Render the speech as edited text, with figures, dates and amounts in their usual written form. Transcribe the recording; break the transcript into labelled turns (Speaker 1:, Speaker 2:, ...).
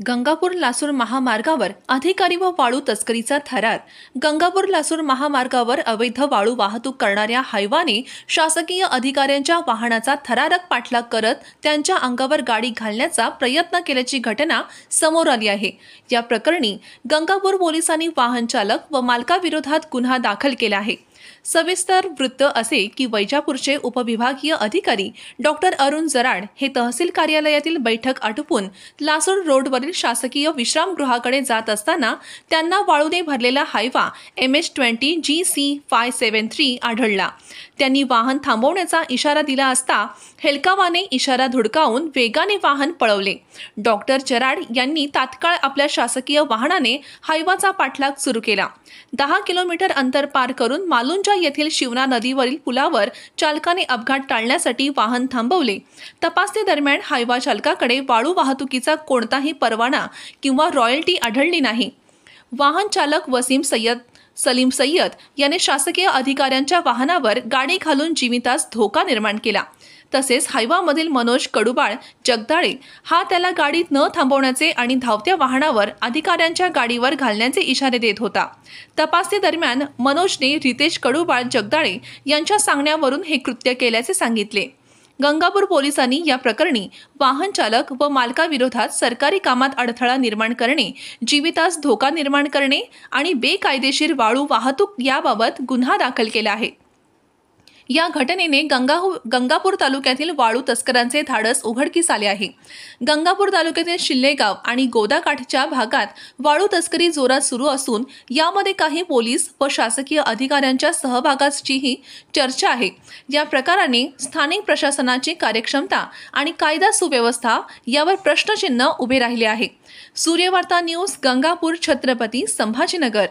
Speaker 1: गंगापूर लासूर महामार्गावर अधिकारी व वाळू तस्करीचा थरार। गंगापूर लासूर महामार्गावर अवैध वाळू वाहतूक करणाऱ्या हायवाने शासकीय अधिकाऱ्यांच्या वाहनाचा थरारक पाठलाग करत त्यांच्या अंगावर गाडी घालण्याचा प्रयत्न केल्याची घटना समोर आली आहे। या प्रकरणी गंगापूर पोलिसांनी वाहन चालक व मालकाविरोधात गुन्हा दाखल केला आहे। सविस्तर वृत्त असे की वैजापूरचे उपविभागीय अधिकारी डॉक्टर अरुण जराड हे तहसील कार्यालयातील बैठक आटोपून लासूर रोडवरील शासकीय विश्रामगृहाकडे जात असताना त्यांना वाळूने भरलेला हायवा MH20 GC573 आढळला। त्यांनी वाहन थांबवण्याचा इशारा दिला असता हेलकावाने इशारा धुडकावून वेगाने वाहन पळवले। डॉक्टर जराड यांनी तात्काळ आपल्या शासकीय वाहनाने हायवाचा पाठलाग सुरू केला। 10 किलोमीटर अंतर पार करून मालुंजा येथील शिवना नदीवरील पुलावर चालकाने अपघात टाळण्यासाठी वाहन थांबवले। तपासणी दरम्यान हायवा चालकाकडे वाळू वाहतुकीचा कोणताही परवाना किंवा रॉयल्टी आढळली नाही। वाहन चालक सलीम सय्यद याने शासकीय अधिकाऱ्यांच्या वाहनावर गाडी घालून जीवितास धोका निर्माण केला। तसेच हायवामधील मनोज कडुबाळ जगदाळे हा त्याला गाडीत न थांबवण्याचे आणि धावत्या वाहनावर अधिकाऱ्यांच्या गाडीवर घालण्याचे इशारे देत होता। तपासणी दरम्यान मनोजने रितेश कडुबाळ जगदाळे यांच्या सांगण्यावरून हे कृत्य केल्याचे सांगितले। गंगापूर पोलिसांनी या प्रकरणी वाहन चालक व मालकाविरोधात सरकारी कामात अडथळा निर्माण करणे, जीवितास धोका निर्माण करणे आणि बेकायदेशीर वाळू वाहतूक याबाबत गुन्हा दाखल केला आहे। या घटनेने गंगापूर तालुक्यातील वाळू तस्करांचे धाडस उघडकीस आले आहे। गंगापूर तालुक्यातील शिल्लेगाव आणि गोदाकाठच्या भागात वाळू तस्करी जोरात सुरू असून यामध्ये काही पोलीस व शासकीय अधिकाऱ्यांच्या सहभागाचीही चर्चा आहे। या प्रकाराने स्थानिक प्रशासनाची कार्यक्षमता आणि कायदा सुव्यवस्था यावर प्रश्नचिन्ह उभे राहिले आहे। सूर्यवार्ता न्यूज, गंगापूर, छत्रपती संभाजीनगर।